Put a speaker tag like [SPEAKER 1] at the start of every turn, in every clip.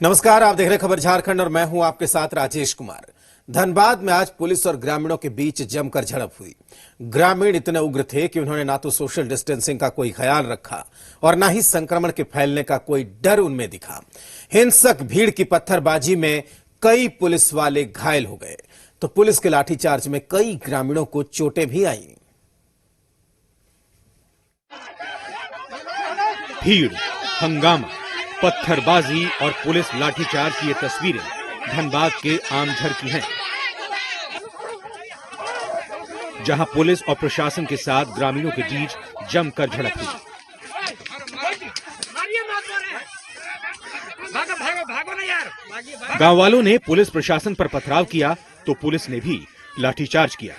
[SPEAKER 1] नमस्कार, आप देख रहे खबर झारखंड और मैं हूं आपके साथ राजेश कुमार। धनबाद में आज पुलिस और ग्रामीणों के बीच जमकर झड़प हुई। ग्रामीण इतने उग्र थे कि उन्होंने ना तो सोशल डिस्टेंसिंग का कोई ख्याल रखा और ना ही संक्रमण के फैलने का कोई डर उनमें दिखा। हिंसक भीड़ की पत्थरबाजी में कई पुलिस वाले घायल हो गए तो पुलिस के लाठीचार्ज में कई ग्रामीणों को चोटें भी आईं।
[SPEAKER 2] भीड़, हंगामा, पत्थरबाजी और पुलिस लाठीचार्ज की ये तस्वीरें धनबाद के आमझर की हैं, जहां पुलिस और प्रशासन के साथ ग्रामीणों के बीच जमकर झड़प हुई। गांव वालों ने पुलिस प्रशासन पर पथराव किया तो पुलिस ने भी लाठीचार्ज किया।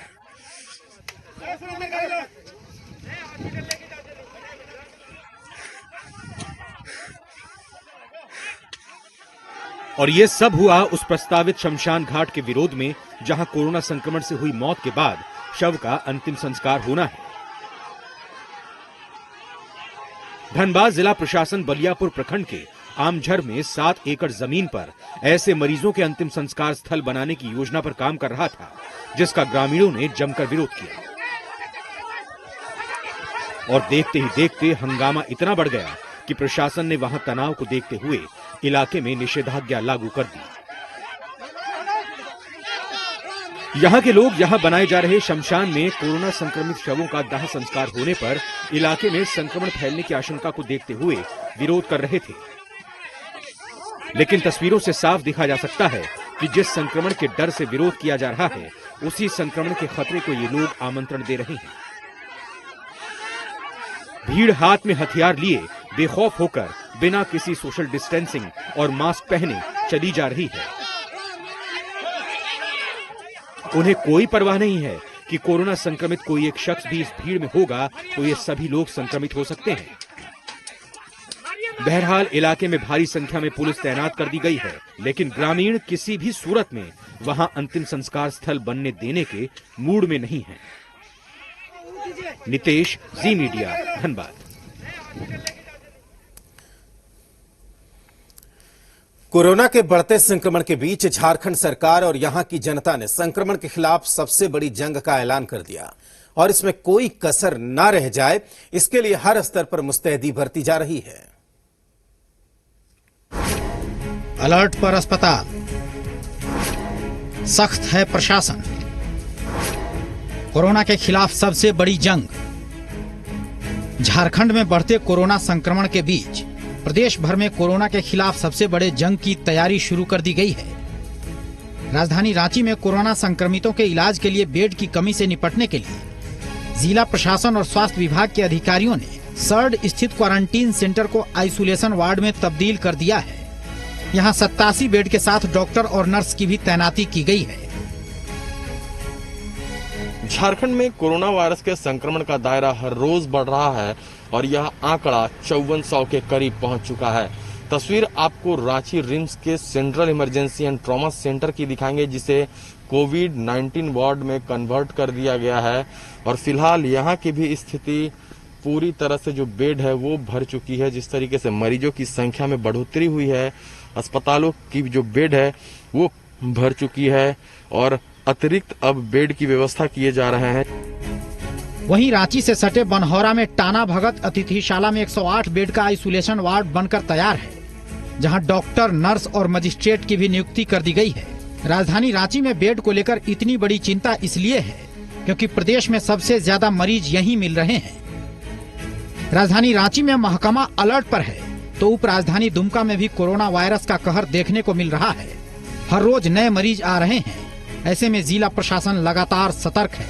[SPEAKER 2] और ये सब हुआ उस प्रस्तावित शमशान घाट के विरोध में, जहां कोरोना संक्रमण से हुई मौत के बाद शव का अंतिम संस्कार होना है। धनबाद जिला प्रशासन बलियापुर प्रखंड के आमझर में 7 एकड़ जमीन पर ऐसे मरीजों के अंतिम संस्कार स्थल बनाने की योजना पर काम कर रहा था, जिसका ग्रामीणों ने जमकर विरोध किया। और देखते ही देखते हंगामा इतना बढ़ गया कि प्रशासन ने वहां तनाव को देखते हुए इलाके में निषेधाज्ञा लागू कर दी। यहां के लोग यहां बनाए जा रहे शमशान में कोरोना संक्रमित शवों का दाह संस्कार होने पर इलाके में संक्रमण फैलने की आशंका को देखते हुए विरोध कर रहे थे। लेकिन तस्वीरों से साफ दिखा जा सकता है कि जिस संक्रमण के डर से विरोध किया जा रहा है, उसी संक्रमण के खतरे को ये लोग आमंत्रण दे रहे हैं। भीड़ हाथ में हथियार लिए बेखौफ होकर बिना किसी सोशल डिस्टेंसिंग और मास्क पहने चली जा रही है। उन्हें कोई परवाह नहीं है कि कोरोना संक्रमित कोई एक शख्स भी इस भीड़ में होगा तो ये सभी लोग संक्रमित हो सकते हैं। बहरहाल इलाके में भारी संख्या में पुलिस तैनात कर दी गई है, लेकिन ग्रामीण किसी भी सूरत में वहां अंतिम संस्कार स्थल बनने देने के मूड में नहीं है। नितेश, जी मीडिया, धनबाद।
[SPEAKER 1] कोरोना के बढ़ते संक्रमण के बीच झारखंड सरकार और यहां की जनता ने संक्रमण के खिलाफ सबसे बड़ी जंग का ऐलान कर दिया और इसमें कोई कसर न रह जाए, इसके लिए हर स्तर पर मुस्तैदी बरती जा रही है।
[SPEAKER 3] अलर्ट पर अस्पताल, सख्त है प्रशासन। कोरोना के खिलाफ सबसे बड़ी जंग। झारखंड में बढ़ते कोरोना संक्रमण के बीच प्रदेश भर में कोरोना के खिलाफ सबसे बड़े जंग की तैयारी शुरू कर दी गई है। राजधानी रांची में कोरोना संक्रमितों के इलाज के लिए बेड की कमी से निपटने के लिए जिला प्रशासन और स्वास्थ्य विभाग के अधिकारियों ने सर्ड स्थित क्वारंटीन सेंटर को आइसोलेशन वार्ड में तब्दील कर दिया है। यहाँ 87 बेड के साथ डॉक्टर और नर्स की भी तैनाती की गई है।
[SPEAKER 4] झारखंड में कोरोना वायरस के संक्रमण का दायरा हर रोज बढ़ रहा है और यह आंकड़ा 5400 के करीब पहुंच चुका है। तस्वीर आपको रांची रिम्स के central emergency and trauma centre की दिखाएंगे, जिसे कोविड-19 वार्ड में कन्वर्ट कर दिया गया है। और फिलहाल यहाँ की भी स्थिति पूरी तरह से जो बेड है वो भर चुकी है। जिस तरीके से मरीजों की संख्या में बढ़ोतरी हुई है, अस्पतालों की जो बेड है वो भर चुकी है और अतिरिक्त अब बेड की व्यवस्था किए जा रहे हैं।
[SPEAKER 3] वहीं रांची से सटे बनहौरा में टाना भगत अतिथिशाला में 108 बेड का आइसोलेशन वार्ड बनकर तैयार है, जहां डॉक्टर, नर्स और मजिस्ट्रेट की भी नियुक्ति कर दी गई है। राजधानी रांची में बेड को लेकर इतनी बड़ी चिंता इसलिए है क्योंकि प्रदेश में सबसे ज्यादा मरीज यहीं मिल रहे हैं। राजधानी रांची में महकमा अलर्ट पर है तो उप राजधानी दुमका में भी कोरोना वायरस का कहर देखने को मिल रहा है। हर रोज नए मरीज आ रहे हैं, ऐसे में जिला प्रशासन लगातार सतर्क है।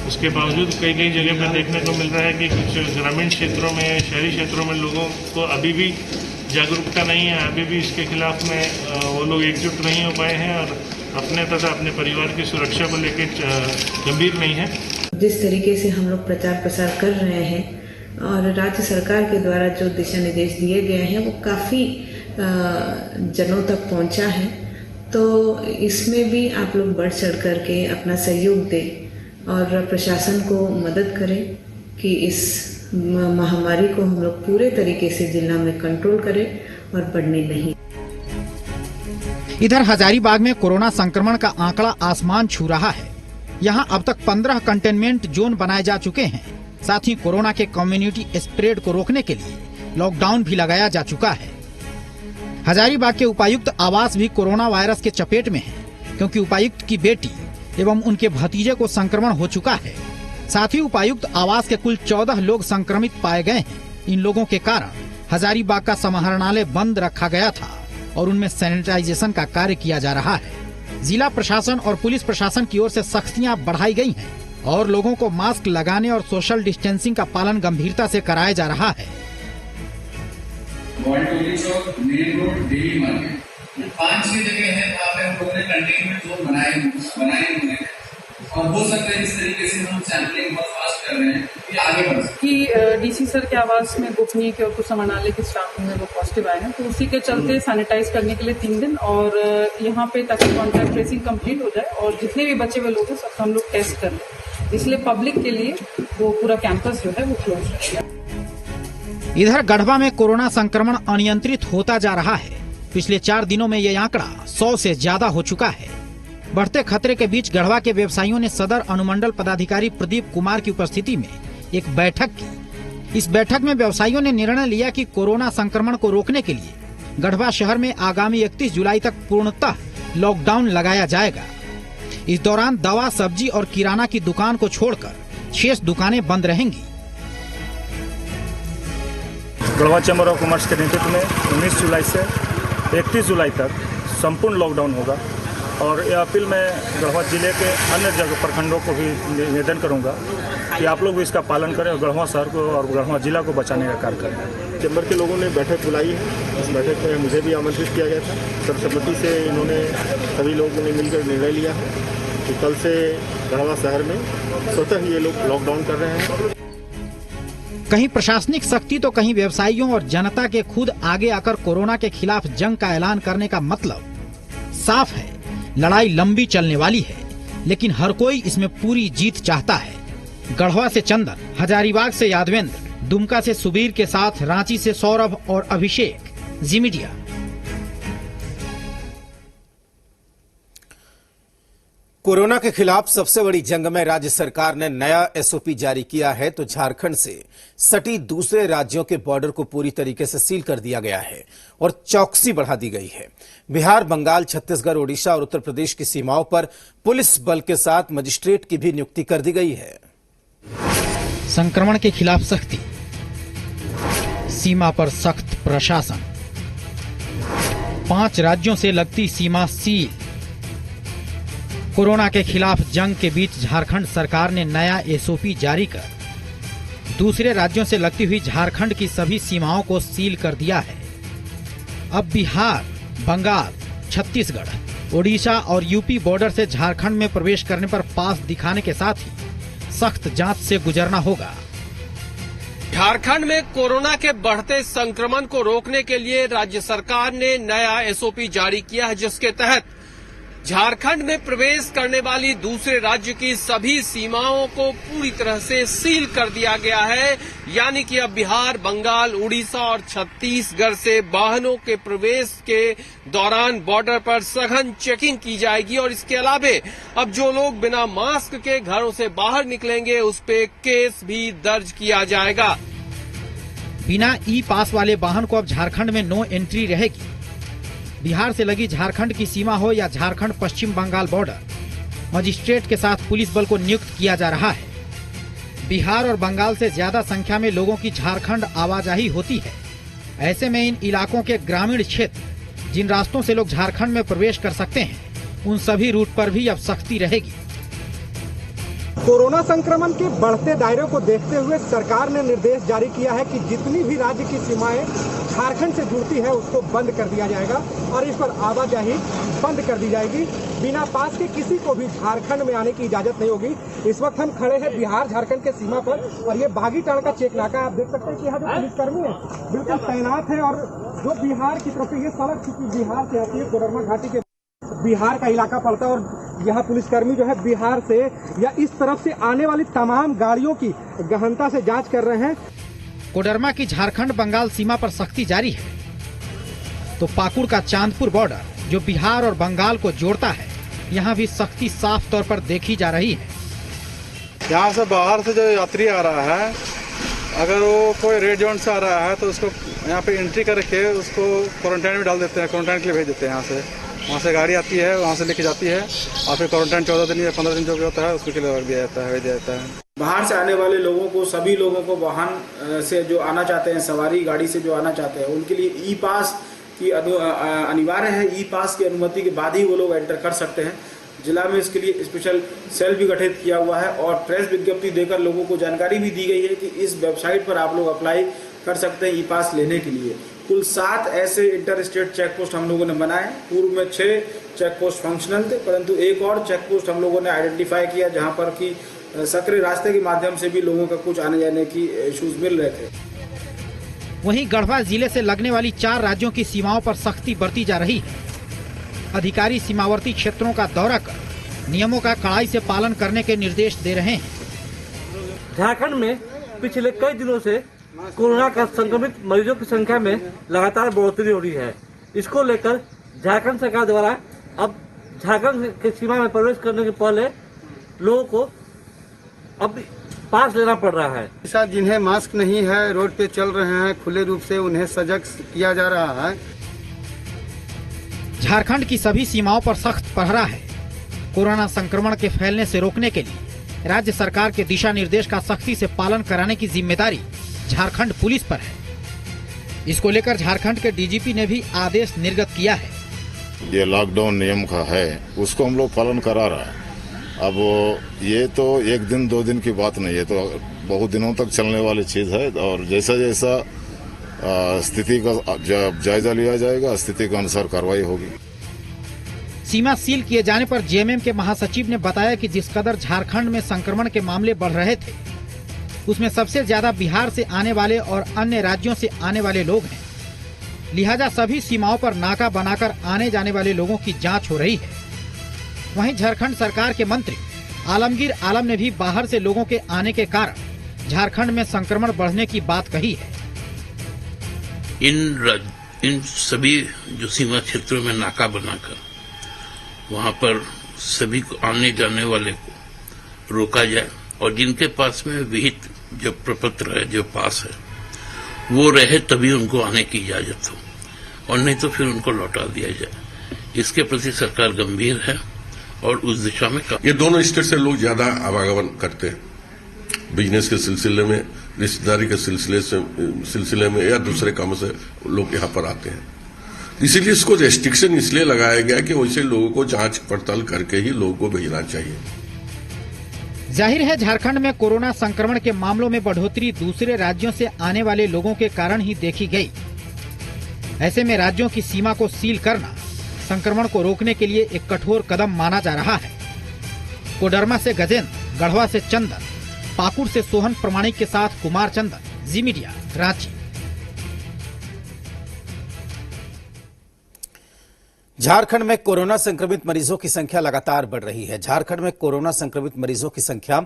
[SPEAKER 5] उसके बावजूद कई जगह पर देखने को मिल रहा है कि कुछ ग्रामीण क्षेत्रों में, शहरी क्षेत्रों में लोगों को अभी भी जागरूकता नहीं है, अभी भी इसके खिलाफ में वो लोग एकजुट नहीं हो पाए हैं और अपने तथा अपने परिवार की सुरक्षा को लेकर गंभीर नहीं है।
[SPEAKER 6] जिस तरीके से हम लोग प्रचार प्रसार कर रहे हैं और राज्य सरकार के द्वारा जो दिशा निर्देश दिए गए हैं वो काफ़ी जनों तक पहुंचा है, तो इसमें भी आप लोग बढ़ चढ़ करके अपना सहयोग दें और प्रशासन को मदद करें कि इस महामारी को हम लोग पूरे तरीके से जिला में कंट्रोल करें और बढ़ने नहीं।
[SPEAKER 3] इधर हजारीबाग में कोरोना संक्रमण का आंकड़ा आसमान छू रहा है। यहाँ अब तक 15 कंटेनमेंट जोन बनाए जा चुके हैं। साथ ही कोरोना के कम्युनिटी स्प्रेड को रोकने के लिए लॉकडाउन भी लगाया जा चुका है। हजारीबाग के उपायुक्त आवास भी कोरोना वायरस के चपेट में है, क्योंकि उपायुक्त की बेटी एवं उनके भतीजे को संक्रमण हो चुका है। साथ ही उपायुक्त आवास के कुल 14 लोग संक्रमित पाए गए हैं। इन लोगों के कारण हजारीबाग का समाहरणालय बंद रखा गया था और उनमें सैनिटाइजेशन का कार्य किया जा रहा है। जिला प्रशासन और पुलिस प्रशासन की ओर से सख्तियां बढ़ाई गई हैं और लोगों को मास्क लगाने और सोशल डिस्टेंसिंग का पालन गंभीरता से कराया जा रहा है।
[SPEAKER 7] मेन रोड, डेली मार्केट, 5-6 जगह है वहाँ पे हम लोगों ने कंटेनमेंट जोन बनाए हुए हैं और हो सकता है इस तरीके से हम सैंपलिंग बहुत फास्ट कर रहे हैं कि आगे बढ़ सके।
[SPEAKER 8] कि डीसी सर के आवास में गोपनीय के और कुछ समाहरणालय के स्टाफ में वो पॉजिटिव आए हैं, तो उसी के चलते सैनिटाइज करने के लिए 3 दिन और यहाँ पे ताकि कॉन्टैक्ट ट्रेसिंग कंप्लीट हो जाए और जितने भी बचे हुए लोग हैं सबका हम लोग टेस्ट कर लें। इसलिए पब्लिक के लिए वो पूरा कैंपस जो है वो क्लोज रहेगा।
[SPEAKER 3] इधर गढ़वा में कोरोना संक्रमण अनियंत्रित होता जा रहा है। पिछले 4 दिनों में यह आंकड़ा 100 से ज्यादा हो चुका है। बढ़ते खतरे के बीच गढ़वा के व्यवसायियों ने सदर अनुमंडल पदाधिकारी प्रदीप कुमार की उपस्थिति में एक बैठक की। इस बैठक में व्यवसायियों ने निर्णय लिया कि कोरोना संक्रमण को रोकने के लिए गढ़वा शहर में आगामी 31 जुलाई तक पूर्णतः लॉकडाउन लगाया जाएगा। इस दौरान दवा, सब्जी और किराना की दुकान को छोड़कर शेष दुकानें बंद रहेंगी।
[SPEAKER 9] गढ़वा चैम्बर ऑफ कॉमर्स के नेतृत्व में 19 जुलाई से 31 जुलाई तक संपूर्ण लॉकडाउन होगा और यह अपील मैं गढ़वा जिले के अन्य जगह प्रखंडों को भी निवेदन करूंगा कि आप लोग भी इसका पालन करें और गढ़वा शहर को और गढ़वा जिला को बचाने का कार्य करें।
[SPEAKER 10] चैम्बर के लोगों ने बैठक बुलाई है। इस बैठक में मुझे भी आमंत्रित किया गया था। सर्वसम्मति से इन्होंने सभी लोगों ने मिलकर निर्णय लिया है कि कल से गढ़वा शहर में स्वतः ये लोग लॉकडाउन कर रहे हैं।
[SPEAKER 3] कहीं प्रशासनिक सख्ती तो कहीं व्यवसायियों और जनता के खुद आगे आकर कोरोना के खिलाफ जंग का ऐलान करने का मतलब साफ है। लड़ाई लंबी चलने वाली है, लेकिन हर कोई इसमें पूरी जीत चाहता है। गढ़वा से चंदन, हजारीबाग से यादवेंद्र, दुमका से सुबीर के साथ रांची से सौरभ और अभिषेक, जी मीडिया।
[SPEAKER 1] कोरोना के खिलाफ सबसे बड़ी जंग में राज्य सरकार ने नया एसओपी जारी किया है तो झारखंड से सटी दूसरे राज्यों के बॉर्डर को पूरी तरीके से सील कर दिया गया है और चौकसी बढ़ा दी गई है। बिहार, बंगाल, छत्तीसगढ़, ओडिशा और उत्तर प्रदेश की सीमाओं पर पुलिस बल के साथ मजिस्ट्रेट की भी नियुक्ति कर दी गई है।
[SPEAKER 3] संक्रमण के खिलाफ सख्ती, सीमा पर सख्त प्रशासन, 5 राज्यों से लगती सीमा सील। कोरोना के खिलाफ जंग के बीच झारखंड सरकार ने नया एसओपी जारी कर दूसरे राज्यों से लगती हुई झारखंड की सभी सीमाओं को सील कर दिया है। अब बिहार, बंगाल, छत्तीसगढ़, ओडिशा और यूपी बॉर्डर से झारखंड में प्रवेश करने पर पास दिखाने के साथ ही सख्त जांच से गुजरना होगा।
[SPEAKER 11] झारखंड में कोरोना के बढ़ते संक्रमण को रोकने के लिए राज्य सरकार ने नया एसओपी जारी किया है, जिसके तहत झारखंड में प्रवेश करने वाली दूसरे राज्य की सभी सीमाओं को पूरी तरह से सील कर दिया गया है। यानी कि अब बिहार, बंगाल, उड़ीसा और छत्तीसगढ़ से वाहनों के प्रवेश के दौरान बॉर्डर पर सघन चेकिंग की जाएगी और इसके अलावे अब जो लोग बिना मास्क के घरों से बाहर निकलेंगे उस पे केस भी दर्ज किया जाएगा।
[SPEAKER 3] बिना ई पास वाले वाहन को अब झारखंड में नो एंट्री रहेगी। बिहार से लगी झारखंड की सीमा हो या झारखंड पश्चिम बंगाल बॉर्डर, मजिस्ट्रेट के साथ पुलिस बल को नियुक्त किया जा रहा है। बिहार और बंगाल से ज्यादा संख्या में लोगों की झारखंड आवाजाही होती है। ऐसे में इन इलाकों के ग्रामीण क्षेत्र जिन रास्तों से लोग झारखंड में प्रवेश कर सकते हैं, उन सभी रूट पर भी अब सख्ती रहेगी।
[SPEAKER 12] कोरोना संक्रमण के बढ़ते दायरे को देखते हुए सरकार ने निर्देश जारी किया है कि जितनी भी राज्य की सीमाएं झारखंड से जुड़ती है उसको बंद कर दिया जाएगा और इस पर आवाजाही बंद कर दी जाएगी। बिना पास के किसी को भी झारखंड में आने की इजाजत नहीं होगी। इस वक्त हम खड़े हैं बिहार झारखंड के सीमा पर और ये बागीटाड़ का चेक नाका, आप देख सकते हैं कि यहाँ जो पुलिसकर्मी है बिल्कुल तैनात है और जो बिहार की तरफ से ये सड़क चूंकि बिहार से आती है, कोडरमा घाटी के बिहार का इलाका पड़ता है और यहाँ पुलिसकर्मी जो है बिहार से या इस तरफ से आने वाली तमाम गाड़ियों की गहनता से जांच कर रहे हैं।
[SPEAKER 3] कोडरमा की झारखंड बंगाल सीमा पर सख्ती जारी है। तो पाकुड़ का चांदपुर बॉर्डर, जो बिहार और बंगाल को जोड़ता है, यहाँ भी सख्ती साफ तौर पर देखी जा रही है।
[SPEAKER 13] यहाँ से बाहर से जो यात्री आ रहा है, अगर वो कोई रेड जोन से आ रहा है तो उसको यहाँ पे एंट्री करके उसको क्वारंटाइन में डाल देते हैं, क्वारंटाइन के लिए भेज देते हैं। वहाँ से गाड़ी आती है, वहाँ से लेके जाती है और फिर क्वारंटाइन 14 दिन या 15 दिन जो भी होता है उसके लिए रख दिया जाता है, भेज दिया जाता है।
[SPEAKER 14] बाहर से आने वाले लोगों को, सभी लोगों को वाहन से जो आना चाहते हैं, सवारी गाड़ी से जो आना चाहते हैं, उनके लिए ई पास की अनिवार्य है। ई पास की अनुमति के बाद ही वो लोग एंटर कर सकते हैं। जिला में इसके लिए स्पेशल सेल भी गठित किया हुआ है और प्रेस विज्ञप्ति देकर लोगों को जानकारी भी दी गई है कि इस वेबसाइट पर आप लोग अप्लाई कर सकते हैं ई पास लेने के लिए। कुल 7 ऐसे इंटर स्टेट चेक पोस्ट हम लोगों ने बनाए। पूर्व में 6 चेक पोस्ट फंक्शनल थे, परंतु एक और चेक पोस्ट हम लोगों ने आइडेंटिफाई किया जहां पर कि सक्रिय रास्ते के माध्यम से भी लोगों का कुछ आने जाने की इश्यूज मिल रहे थे।
[SPEAKER 3] वहीं गढ़वा जिले से लगने वाली 4 राज्यों की सीमाओं पर सख्ती बरती जा रही है। अधिकारी सीमावर्ती क्षेत्रों का दौरा कर नियमों का कड़ाई से पालन करने के निर्देश दे रहे हैं।
[SPEAKER 15] झारखंड में पिछले कई दिनों से कोरोना का संक्रमित मरीजों की संख्या में लगातार बढ़ोतरी हो रही है। इसको लेकर झारखंड सरकार द्वारा अब झारखंड के सीमा में प्रवेश करने के पहले लोगों को अब पास लेना पड़ रहा है।
[SPEAKER 16] ऐसा जिन्हें मास्क नहीं है, रोड पे चल रहे हैं, खुले रूप से उन्हें सजग किया जा रहा है।
[SPEAKER 3] झारखंड की सभी सीमाओं पर सख्त पहरा है। कोरोना संक्रमण के फैलने से रोकने के लिए राज्य सरकार के दिशा निर्देश का सख्ती से पालन कराने की जिम्मेदारी झारखंड पुलिस पर है। इसको लेकर झारखंड के डीजीपी ने भी आदेश निर्गत किया है।
[SPEAKER 17] ये लॉकडाउन नियम का है, उसको हम लोग पालन करा रहे हैं। अब ये तो 1 दिन 2 दिन की बात नहीं है, तो बहुत दिनों तक चलने वाली चीज है और जैसा जैसा स्थिति का जायजा लिया जाएगा, स्थिति के अनुसार कार्रवाई होगी।
[SPEAKER 3] सीमा सील किए जाने पर जेएमएम के महासचिव ने बताया कि जिस कदर झारखंड में संक्रमण के मामले बढ़ रहे थे, उसमें सबसे ज्यादा बिहार से आने वाले और अन्य राज्यों से आने वाले लोग हैं। लिहाजा सभी सीमाओं पर नाका बनाकर आने जाने वाले लोगों की जांच हो रही है। वहीं झारखंड सरकार के मंत्री आलमगीर आलम ने भी बाहर से लोगों के आने के कारण झारखंड में संक्रमण बढ़ने की बात कही है।
[SPEAKER 18] इन सभी जो सीमा क्षेत्रों में नाका बनाकर वहां पर सभी को आने जाने वाले को रोका जाए और जिनके पास में विहित जो प्रपत्र है, जो पास है, वो रहे तभी उनको आने की इजाजत हो और नहीं तो फिर उनको लौटा दिया जाए। इसके प्रति सरकार गंभीर है और उस दिशा में
[SPEAKER 19] ये दोनों स्टेट से लोग ज्यादा आवागमन करते हैं, बिजनेस के सिलसिले में, रिश्तेदारी के सिलसिले में या दूसरे कामों से लोग यहाँ पर आते हैं। इसीलिए इसको रेस्ट्रिक्शन इसलिए लगाया गया कि वैसे लोगों को जांच पड़ताल करके ही लोगों को भेजना चाहिए।
[SPEAKER 3] जाहिर है झारखंड में कोरोना संक्रमण के मामलों में बढ़ोतरी दूसरे राज्यों से आने वाले लोगों के कारण ही देखी गई। ऐसे में राज्यों की सीमा को सील करना संक्रमण को रोकने के लिए एक कठोर कदम माना जा रहा है। कोडरमा से गजेंद्र, गढ़वा से चंदन, पाकुड़ से सोहन प्रमाणिक के साथ कुमार चंदन, जी मीडिया, रांची।
[SPEAKER 1] झारखंड में कोरोना संक्रमित मरीजों की संख्या लगातार बढ़ रही है। झारखंड में कोरोना संक्रमित मरीजों की संख्या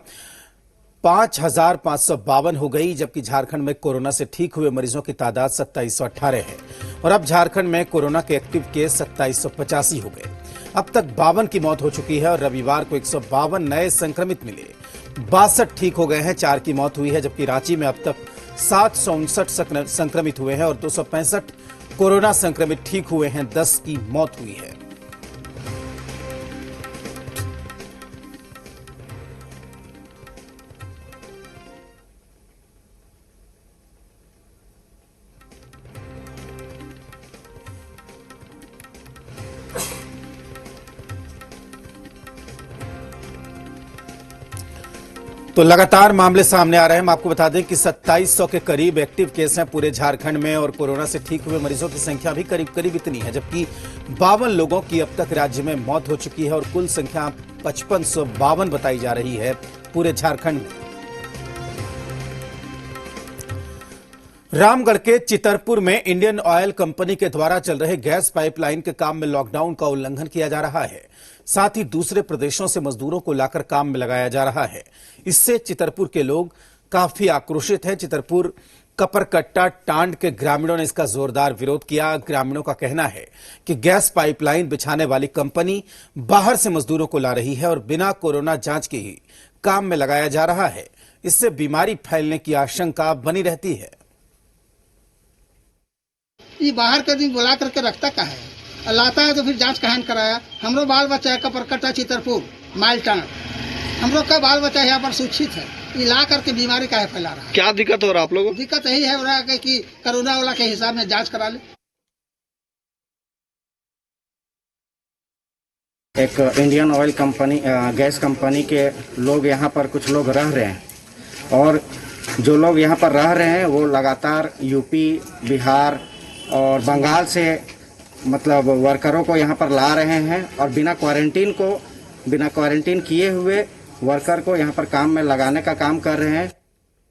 [SPEAKER 1] 5,552 हो गई, जबकि झारखंड में कोरोना से ठीक हुए मरीजों की तादाद 2718 है और अब झारखंड में कोरोना के एक्टिव केस 2785 हो गए। अब तक 52 की मौत हो चुकी है और रविवार को 152 नए संक्रमित मिले। 62 ठीक हो गए हैं, 4 की मौत हुई है, जबकि रांची में अब तक 759 संक्रमित हुए हैं और 265 कोरोना संक्रमित ठीक हुए हैं, 10 की मौत हुई है। तो लगातार मामले सामने आ रहे हैं। हम आपको बता दें कि 2700 के करीब एक्टिव केस हैं पूरे झारखंड में और कोरोना से ठीक हुए मरीजों की संख्या भी करीब करीब इतनी है, जबकि 52 लोगों की अब तक राज्य में मौत हो चुकी है और कुल संख्या 5552 बताई जा रही है पूरे झारखंड में। रामगढ़ के चितरपुर में इंडियन ऑयल कंपनी के द्वारा चल रहे गैस पाइपलाइन के काम में लॉकडाउन का उल्लंघन किया जा रहा है। साथ ही दूसरे प्रदेशों से मजदूरों को लाकर काम में लगाया जा रहा है। इससे चितरपुर के लोग काफी आक्रोशित हैं। चितरपुर कपरकट्टा टांड के ग्रामीणों ने इसका जोरदार विरोध किया। ग्रामीणों का कहना है कि गैस पाइपलाइन बिछाने वाली कंपनी बाहर से मजदूरों को ला रही है और बिना कोरोना जांच के ही काम में लगाया जा रहा है। इससे बीमारी फैलने की आशंका बनी रहती है।
[SPEAKER 20] ये बाहर का दिन बुला करके रखता का है, लाता है तो फिर जांच कहां कराया। हमरो बाल बच्चा है कपरकट्टा चितरपुर माइलटान, हमरो का बाल बच्चा यहाँ पर सूचित है, ये ला करके बीमारी काहे फैला रहा है।
[SPEAKER 21] क्या दिक्कत हो रहा है आप लोगों को?
[SPEAKER 20] दिक्कत यही है हो रहा है कि कोरोना वाला के हिसाब में जांच करा ले।
[SPEAKER 22] एक Indian oil company gas company के लोग यहाँ पर कुछ लोग रह रहे हैं और जो लोग यहाँ पर रह रहे हैं वो लगातार यूपी, बिहार और बंगाल से मतलब वर्करों को यहाँ पर ला रहे हैं और बिना क्वारंटीन किए हुए वर्कर को यहाँ पर काम में लगाने का काम कर रहे हैं।